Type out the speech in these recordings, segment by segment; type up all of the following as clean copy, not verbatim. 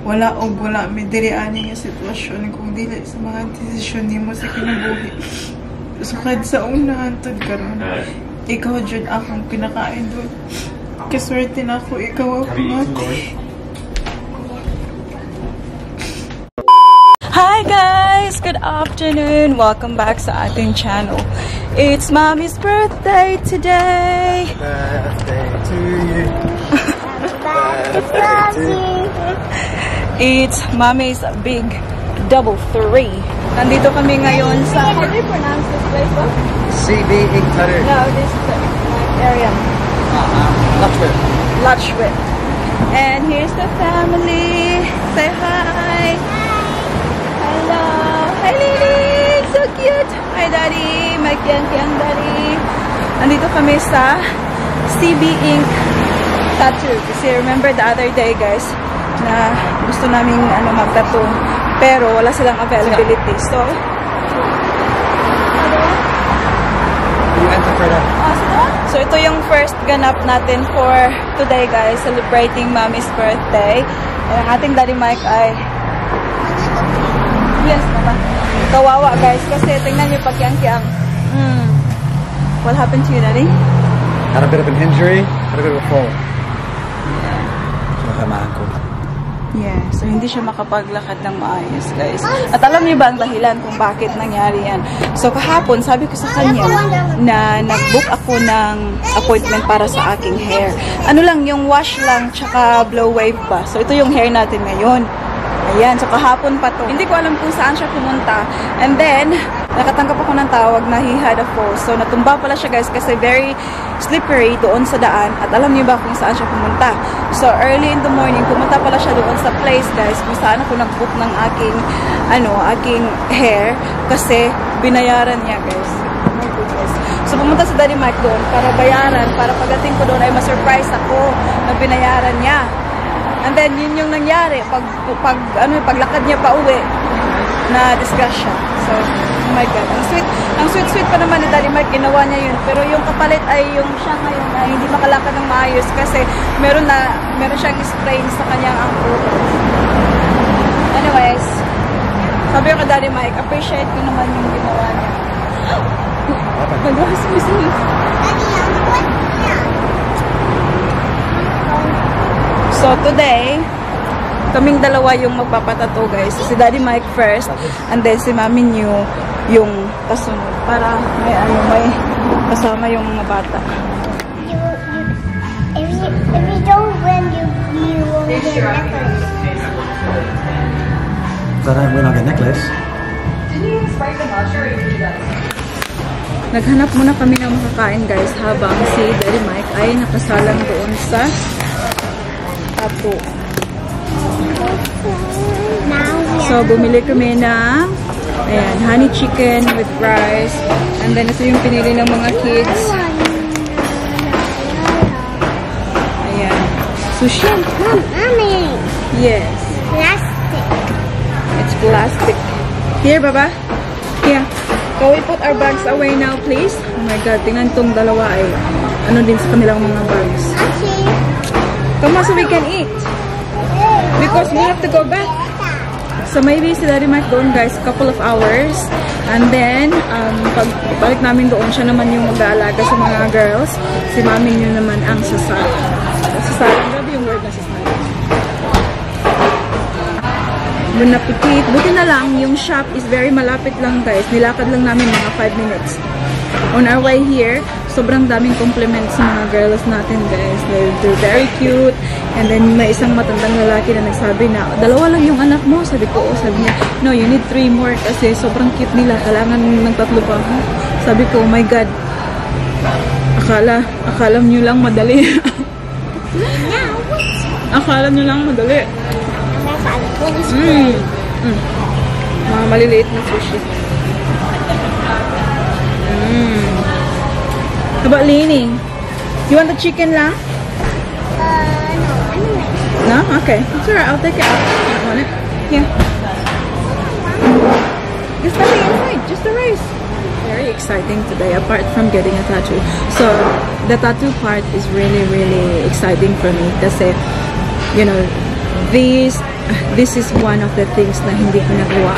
wala may diri ani nga sitwasyon kung dili sa mga desisyon nimo sa kinabuhi. So kahit sa una antod karon, ikaw jud akong pinaka-idol. Kaswerte na ako, ikaw ako mati. Hi guys! Good afternoon! Welcome back sa ating channel. It's Mommy's birthday today! Birthday to you! Birthday to you! It's Mommy's big double 3. Nandito kami ngayon sa... How do you pronounce this place? CB Ink Cutter. No, this area. Lutchwit. Lutchwit. And here's the family. Say hi. Hello. Hi, Lily. So cute. Hi, Daddy. My kiang Daddy. Nandito kami sa CB Ink Tattoo. Kasi remember the other day, guys, na gusto naming mag-tattoo. Pero wala silang availability. So, so ito yung first ganap natin for today, guys. Celebrating Mommy's birthday. And ang ating Daddy Mike ay... Yes, mama. Kawawa, guys. Kasi tingnan nyo pagkiang-kiang. What happened to you, Daddy? Had a bit of an injury. Had a bit of a fall. My ankle. Yeah, so hindi siya makapaglakad ng maayos, guys. At alam niyo ba ang dahilan kung bakit nangyari yan? So kahapon, sabi ko sa kanya na nag-book ako ng appointment para sa aking hair. Ano lang, yung wash lang, tsaka blow wave pa. So ito yung hair natin ngayon. Ayan, so kahapon pa to. Hindi ko alam kung saan siya pumunta. And then, nakatanggap ako ng tawag na he had a fall. So natumba pala siya, guys, kasi very slippery doon sa daan. At alam niyo ba kung saan siya pumunta? So early in the morning, pumunta pala siya doon sa place, guys, kung saan ako nag-book ng aking hair. Kasi binayaran niya, guys. Oh my goodness. So pumunta si Daddy Mike doon para bayaran. Para pagdating ko doon ay ma-surprise ako na binayaran niya. And then, yun yung nangyari. Paglakad niya pa uwi, na-discuss siya. So, oh my God. Ang sweet pa naman ni Daddy Mike, ginawa niya yun. Pero yung kapalit ay yung siya ngayon na hindi makalakad ng maayos kasi meron siyang sprain sa kanyang ankle. Anyways, sabi ko kay Daddy Mike, appreciate ko naman yung ginawa niya. Nag-was me sneeze. So today, kaming dalawa yung magpapatato, guys. Si Daddy Mike first, and then si Mami New yung kasunod. Para may kasama yung mga bata. If you don't win, you won't get a necklace. If I don't win, I'll get a necklace. Naghanap muna kami ng makakain, guys, habang si Daddy Mike ay nakasalang doon sa tattoo. So, bumili kami ng honey chicken with rice. And then, ito yung pinili ng mga kids. Ayan. Sushi. Mommy. Yes. Plastic. It's plastic. Here, Baba. Here. Can we put our bags away now, please? Oh my God. Tingnan tong dalawa ay ano din sa kanilang mga bags. Okay. Come on, so we can eat. Because we have to go back. So maybe si Daddy Mike doon, guys, a couple of hours. And then, pagbalik namin doon, siya naman yung mag-aalaga sa mga girls. Si Mami niyo naman ang sasalang. Sasalang, grabe yung word na sasalang. Bon appetit. Buti na lang, yung shop is very malapit lang, guys. Nilakad lang namin mga 5 minutes. On our way here, sobrang daming compliments sa mga girls natin, guys. They're very cute. And then, may isang matandang lalaki na nagsabi na, 2 lang yung anak mo. Sabi ko, sabi niya, no, you need 3 more kasi sobrang cute nila. Kailangan ng 3 pa. Sabi ko, oh my God. Akala nyo lang madali. Akala nyo lang madali. Mga maliliit na sushi. How about Leaning? You want the chicken lang? No? Okay. It's alright. I'll take it out. I don't want it. Yeah. There's nothing inside. Just the rice. Very exciting today, apart from getting a tattoo. So, the tattoo part is really, really exciting for me. Kasi, you know, these this is one of the things na hindi ko nagawa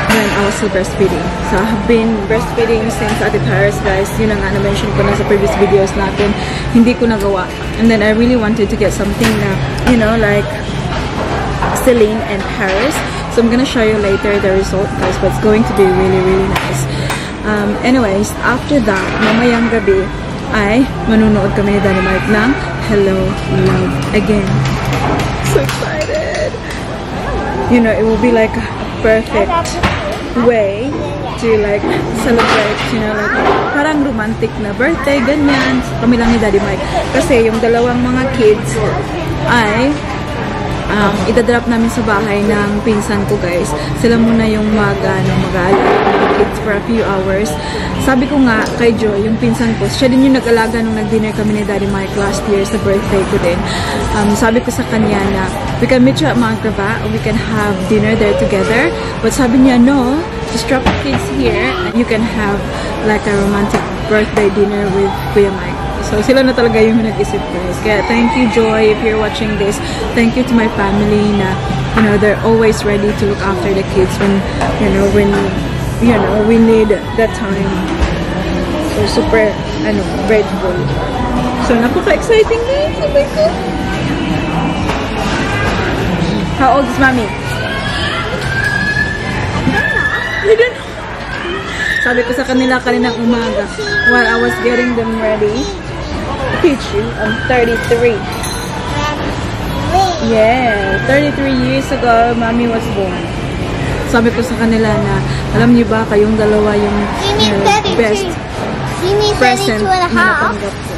when I was still breastfeeding. So, I have been breastfeeding since Ate Paris, guys. Yun ang na-mention ko na sa previous videos natin. Hindi ko nagawa. And then, I really wanted to get something na, you know, like Celine and Paris. So, I'm gonna show you later the result, guys. But it's going to be really, really nice. Anyways, after that, mamayang gabi, ay manunood kami ni Daddy Mike ng Hello, Love Again. So excited! You know, it will be like a perfect way to like celebrate, you know, like parang romantic na birthday, ganyan. Kami lang ni Daddy Mike. Kasi yung dalawang mga kids ay itadrop namin sa bahay ng pinsan ko, guys. Sila muna yung mag-alaga ng kids for a few hours. Sabi ko nga kay Joy, yung pinsan ko, siya din yung nag-alaga nung nag-dinner kami ni Daddy Mike last year sa birthday ko din. Sabi ko sa kanya na we can meet you at Mount Grava or we can have dinner there together. But sabi niya, no, just drop the kids here and you can have like a romantic birthday dinner with Kuya Mike. So, sila na talaga yung nag-isip, guys. Kaya, thank you, Joy, if you're watching this. Thank you to my family na, you know, they're always ready to look after the kids when, we need that time. So, super, grateful. So, napaka-exciting, guys. Oh my God. How old is Mommy? I don't know. Sabi ko sa kanila kaninang umaga, while I was getting them ready, teach you, I'm 33. Yeah, 33 years ago, Mommy was born. Sabi ko sa kanila na, alam niyo ba, kayong dalawa yung best present na natanggap ko.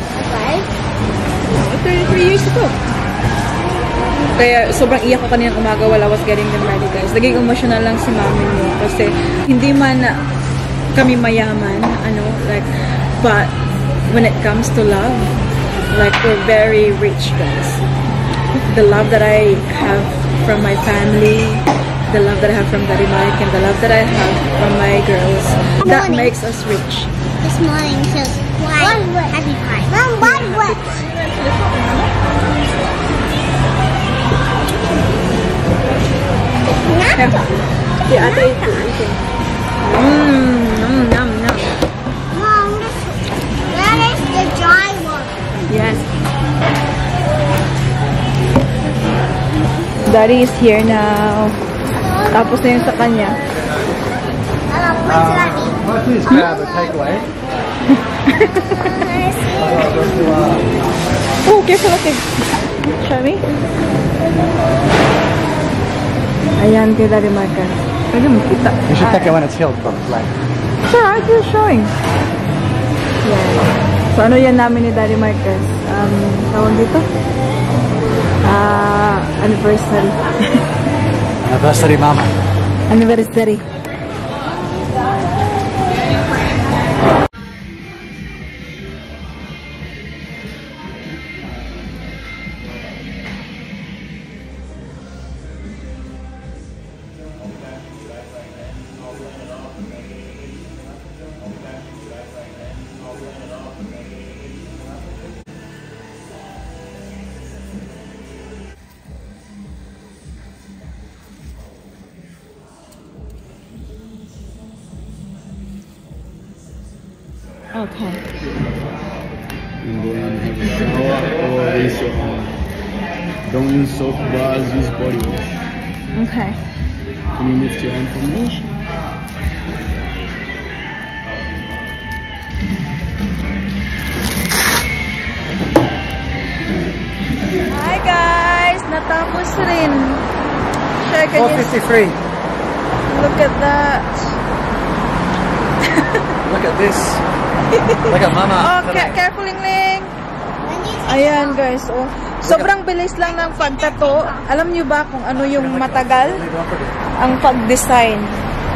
33 years ago. Kaya sobrang iyak ko kaninang umaga while I was getting them ready, guys. Naging emotional lang si Mommy niyo kasi hindi man kami mayaman, but when it comes to love, like, we're very rich, guys. The love that I have from my family, the love that I have from Daddy Mike, and the love that I have from my girls, that makes us rich. This morning says, why? Happy pie. Mom, what? Yeah, ate, ito. Yum. Mom, that is the dry one. Yes. Daddy is here now. Tapos na yung sa kanya. What's that mean? Please grab a takeaway. Oh, careful, okay. Show me. Ayan, kay Daddy Marcus. Pwede mo kita. You should take it when it's healed from the flag. Sure, I'm just showing. Yan. So, ano yan namin ni Daddy Marcus? Tawag dito? Anniversary. Anniversary, Mama. Anniversary. Okay. And then have a shower or rinse your arm. Don't use soap bars, use body wash. Okay. Can you lift your hand for me? Hi guys! Natapos rin. Share ka niya. 453. Look at that. Look at this. Look at Mama. Oh, careful, Ling. Ayan guys, oh. Sobrang bilis lang ng pagtato. Alam niyo ba kung ano yung matagal? Ang pag-design.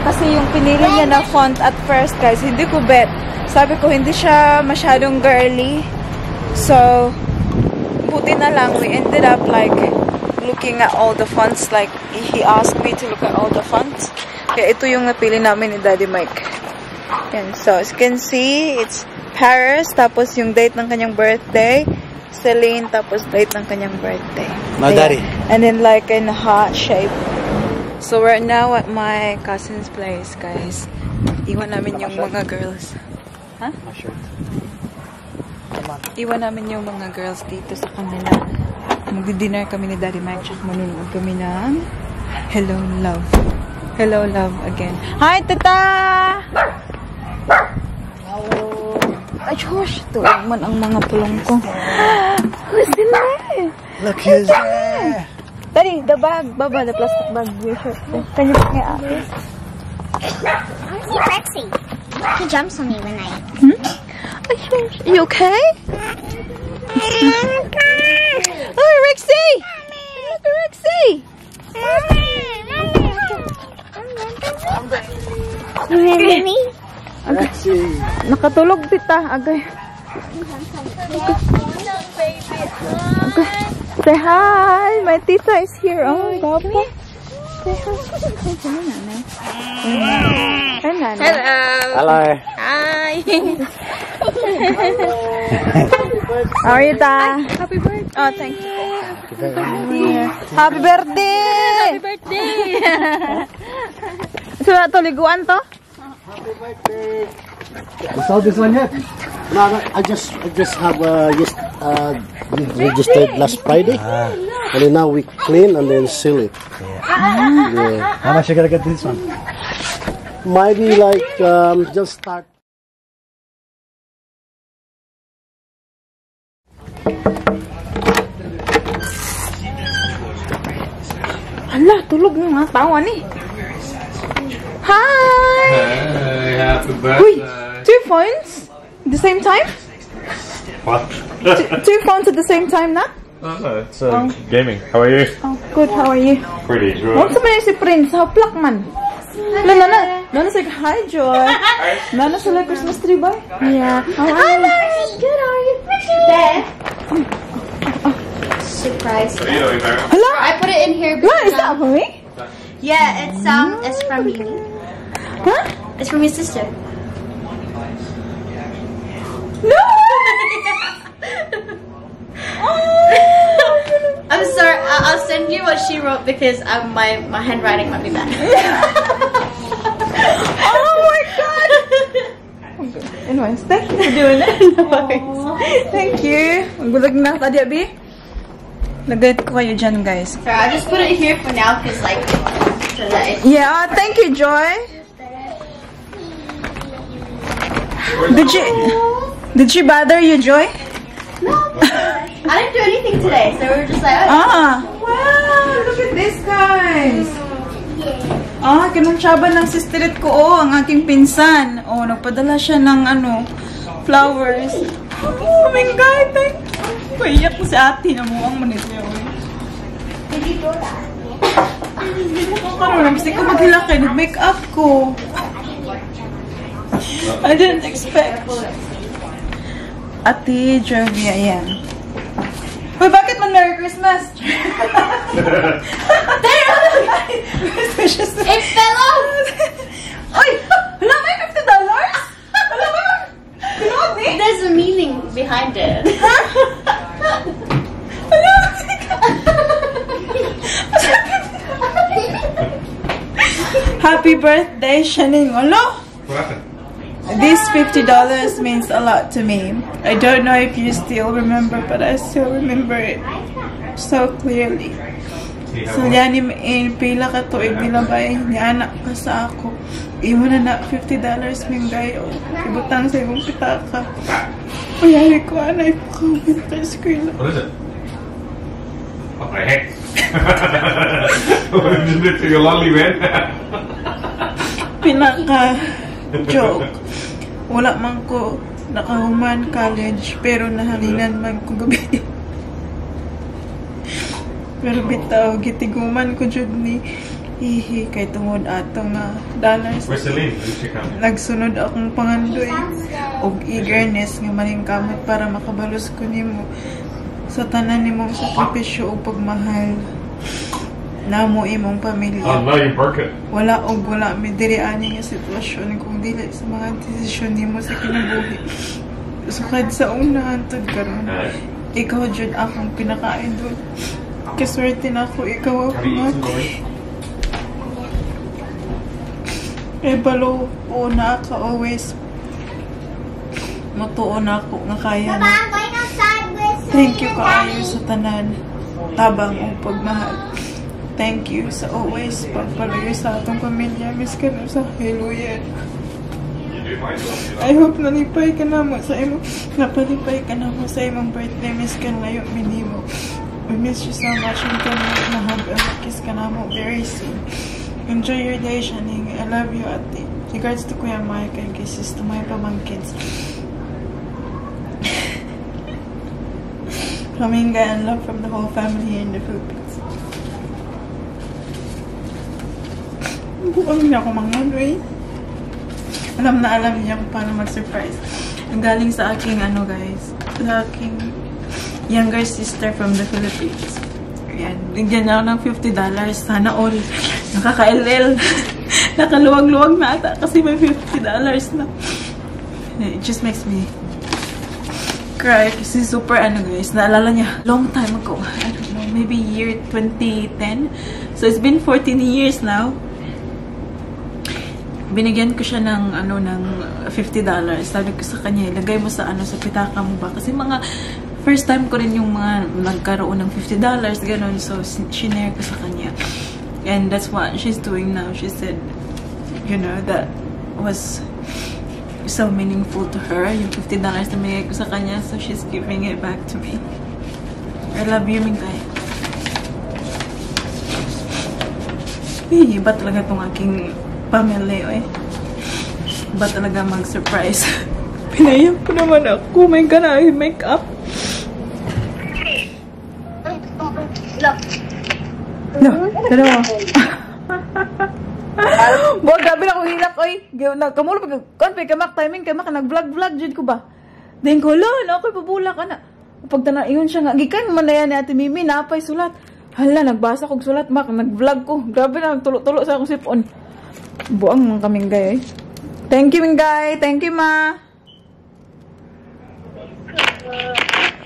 Kasi yung pinili niya na font at first, guys, hindi ko bet. Sabi ko, hindi siya masyadong girly. So, buti na lang, we ended up like looking at all the fonts. Like, he asked me to look at all the fonts. Kaya ito yung napili namin ni Daddy Mike. And so, as you can see, it's Paris. Tapos yung date ng kanyang birthday, Celine, tapos date ng kanyang birthday. My Ayan. daddy. And then like in heart shape. So we're now at my cousin's place, guys. Iwan namin yung mga girls. Ha? My shirt. Iwan namin yung mga girls dito sa kanila. Magdi-dinner kami ni Daddy Mike, tsaka manunood kami ng Hello Love. Hello Love again. Hi, Tata! Ay, gosh. Tuwag man ang mga pulong ko. Who's in there? Look who's there. Daddy, the bag. Baba, the plastic bag. Can you pick me up? I see Rexy. He jumps on me when I... Ay, gosh. Are you okay? Oh, Rexy! Look at Rexy! Mommy? Rexy. Nakatulog tita. Agay. Okay. Say hi. My tita is here. Oh, Papa. Say hi. Hello. Hello. Hi. How are you, ta? Happy birthday. Oh, thank you. Happy birthday. Happy birthday. So, liguan to? You saw this one yet? No, I just have registered last Friday, and then now we clean and then seal it. Yeah. How much you gonna get this one? Maybe like just start. Hala, tulog ng mga tawa ni. Hi! Hey, happy birthday. Uy, 2 phones? At the same time? What? 2 phones at the same time na? Oh, it's gaming. How are you? Oh, good. How are you? Pretty good. Huwag sa man si Prince. Haplak man. Nana sa hi, Joy. Nana sa Christmas tree ba? Yeah. How are you? Good, how are you? Dad. Surprise. What are you doing, Mary? Hala! I put it in here What because is that for me? yeah, it's from you. Huh? It's from your sister. No! I'm sorry. I'll send you what she wrote because my handwriting might be bad. Oh my god! Anyways, thank you for doing it. Thank you. Magbulag na tadi, Abi. Nag-get ko kayo dyan, guys. Sorry, I just put it here for now because like so that it Yeah, thank you, Joy. Did she bother you, Joy? I didn't do anything today, so we were just like, oh. Ah! Wow! Look at this, guys! Ah, kinuntsaba ng sisterit ko, oh, ang aking pinsan. Oh, nagpadala siya ng, flowers. Oh my God, thank you. Paiyak ko si ate na muang manit niya, oh. Hindi mo ko karoon. Basta ko maghilakay, nag-make up ko. I didn't expect. Ate Jovi, ayan. Uy, bakit man Merry Christmas? It fell off. Uy! Wala may $50? Wala ba? Pinood ni? There's a meaning behind it. Happy birthday, Shannon. Hello? What happened? This $50 means a lot to me. I don't know if you still remember, but I still remember it so clearly. So, yan pila ka tuig nilabay niya anak ka sa ako. Iwan na $50 mingay o ibutang sa imong pitaka. Uyari ko, anay ko comment kay screen. What is it? What the heck? Isn't it to your lolly, man? Pinaka joke. Wala man ko nakahuman college pero nahalinan man ko gabi. Pero bitaw gitiguman ko jud ni ihi kay tungod ato nga dollars. Where's Celine? Did she come? Nagsunod akong pangandoy og eagerness nga maningkamot para makabalos ko nimo sa tanan nimong sakripisyo ug pagmahal namo imong pamilya. Oh no, you broke it. Wala og wala mi diri ani nga sitwasyon kung dili sa mga desisyon nimo sa kinabuhi. Sukad sa una antod karon. ikaw dyan akong pinaka-idol. Kaswerte na ako, ikaw ako nga. Eh, balo po na ka always. Matuo na ako nga kaya Papa, na. I'm going outside with Thank you kaayo sa tanan. Tabang o pagmahal. Thank you sa always pagpalayo sa atong pamilya. Miss ka na sa Hallelujah. I hope nalipay ka na mo sa imo. Napalipay ka na mo sa imong birthday. Miss ka na yung minimo. We miss you so much. And can na hug and kiss ka na mo very soon. Enjoy your day, Shaning. I love you, ate. Regards to Kuya Mike and kisses to my pamangkids. Kaminga and love from the whole family here in the Philippines. Buong niya ako mga eh. Alam niya kung paano mag-surprise. Ang galing sa aking guys. Sa aking younger sister from the Philippines. Ayan. Bigyan niya ako ng $50. Sana all. Nakaka-LL. Nakaluwag-luwag na ata kasi may $50 na. It just makes me cry kasi super guys. Naalala niya, long time ago. I don't know, maybe year 2010. So it's been 14 years now. Binigyan ko siya ng ng $50. Sabi ko sa kanya, ilagay mo sa sa pitaka mo ba? Kasi mga first time ko rin yung mga nagkaroon ng $50 ganun. So shinare ko sa kanya. And that's what she's doing now. She said, that was so meaningful to her, yung $50 na binigay ko sa kanya, so she's giving it back to me. I love you, Mingay. Iba talaga itong aking pamilya, eh. Iba talaga mag-surprise. Pinayak ko naman ako. My God, I make up. No, dalawa. Buwag, grabe na akong hilak, oy. Kamulo, kamak, timing, kamak, nag-vlog-vlog, dyan ko ba? Then ko, hala, ako'y pabula ka na. Pagtana, yun siya nga, gikan man na yan ni Ate Mimi, napay sulat. Hala, nagbasa kong sulat, mak, nag-vlog ko. Grabe na, tulo-tulo sa akong sipon. Buang mga kamingay, eh. Thank you, Mingay. Thank you, ma.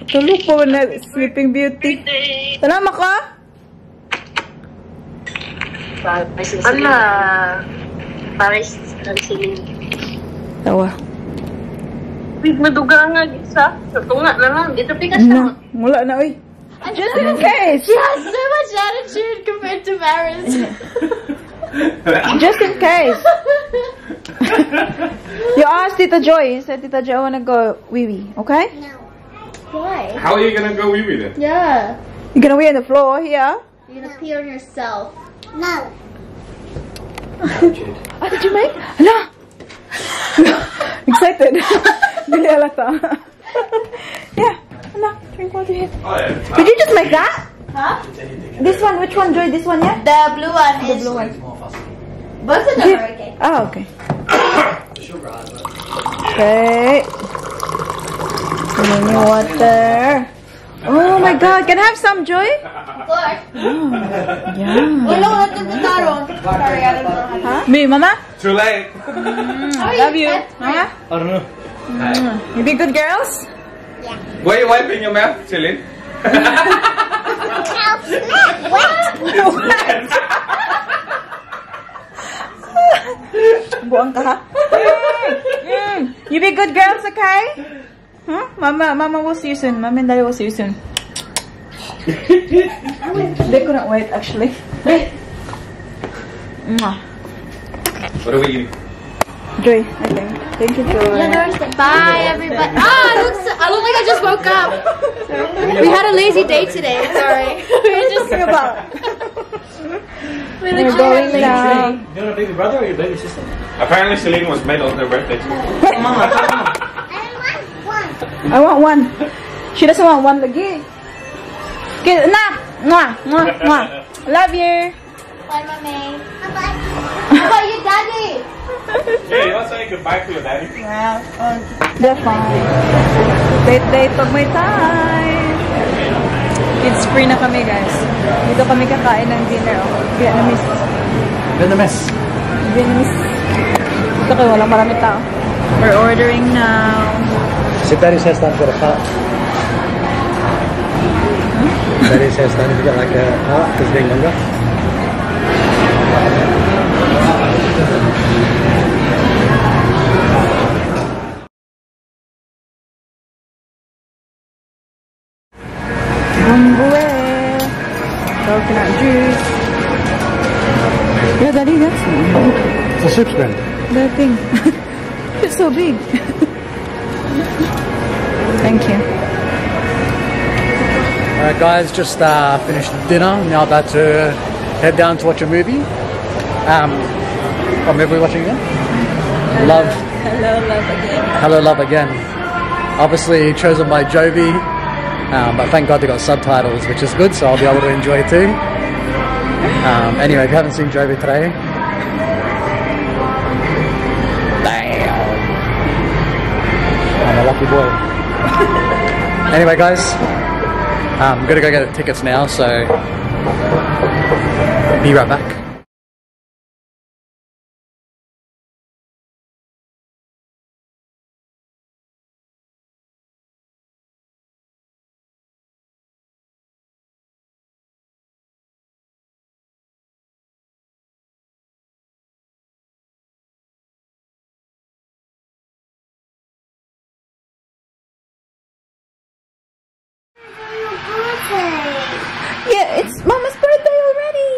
Tulo po na, Sleeping Beauty. Salamat ka. Ala, Paris Siling. Tawa. Wait, maduga nga isa. Tunga na lang. Dito pikas No, na. wala na, oy. Just in case. She has so much attitude compared to Paris. Just in case. You asked Tita Joy. You said, Tita Joy, I wanna go wee-wee. Okay? Why? How are you gonna go wee-wee then? Yeah. You're gonna wee on the floor here. You're gonna pee on yourself. No. What did you make? Hala! Excited. Dili alata. Yeah. Hala, drink water here. Oh yeah. Did you just make that? Huh? This one, which one, Joy? This one, yeah? The blue one is... Blue one. Both of them are okay. Oh, okay. Okay. Mini water. Oh my God! Can I have some, Joy? Of course. Yeah. Wala ko natin sa taro. Sorry, I don't know how to... Me, Mama. Too late. Love you. Mama. I don't know. You be good girls. Why are you wiping your mouth, Celine? Buang ka ha? You be good girls, okay? Huh? Mama will see you soon. Mama and Daddy will see you soon. They couldn't wait, actually. Mwah. What are we eating? Joy, I think. Thank you, Joy. Bye, everybody. I look like I just woke up. We had a lazy day today. Sorry. We were just about. we We're going now. You want a baby brother or your baby sister? Apparently Celine was made on her birthday too. I want one. She doesn't want one lagi. Okay, na. Mwah, mwah, mwah. Love you. Bye, mommy. Bye. How about you, daddy? Hey, you want to say goodbye to your daddy? Well, they're fine. Date pag may time. Kids free na kami, guys. Dito kami kakain ng dinner. Vietnamese. Vietnamese. Dito kayo, walang marami tao. We're ordering now. Sit down, says that for a cat. Daddy's hair's starting to get like a part because being longer. Bumbué. Coconut juice. Yeah, Daddy, that's It's a soup spoon. the thing. It's so big. Thank you. Alright guys, just finished dinner. Now about to head down to watch a movie. What movie are we watching again? Love. Hello, love again. Hello Love Again. Obviously chosen by Jovi. But thank God they got subtitles, which is good, so I'll be able to enjoy it too. Anyway, if you haven't seen Jovi today, damn, I'm a lucky boy. Anyway, guys, I'm gonna go get tickets now, so be right back. Yeah, it's Mama's birthday already.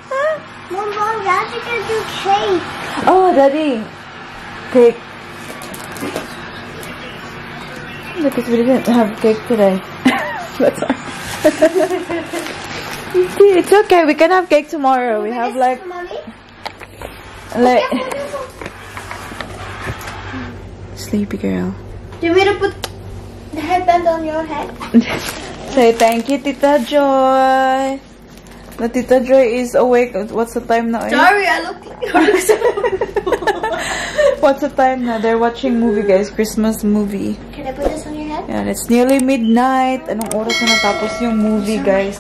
Huh? Mom, Daddy can do cake. Oh, Daddy. Cake. Because we didn't have cake today. That's all. It's okay. We can have cake tomorrow. We have like Mommy? sleepy girl. Do you want me to put the headband on your head? Say thank you, Tita Joy. The Tita Joy is awake. What's the time now? Sorry, I look What's the time now? They're watching movie, guys. Christmas movie. Can I put this on your head? And it's nearly midnight. Anong oras na natapos yung movie, guys?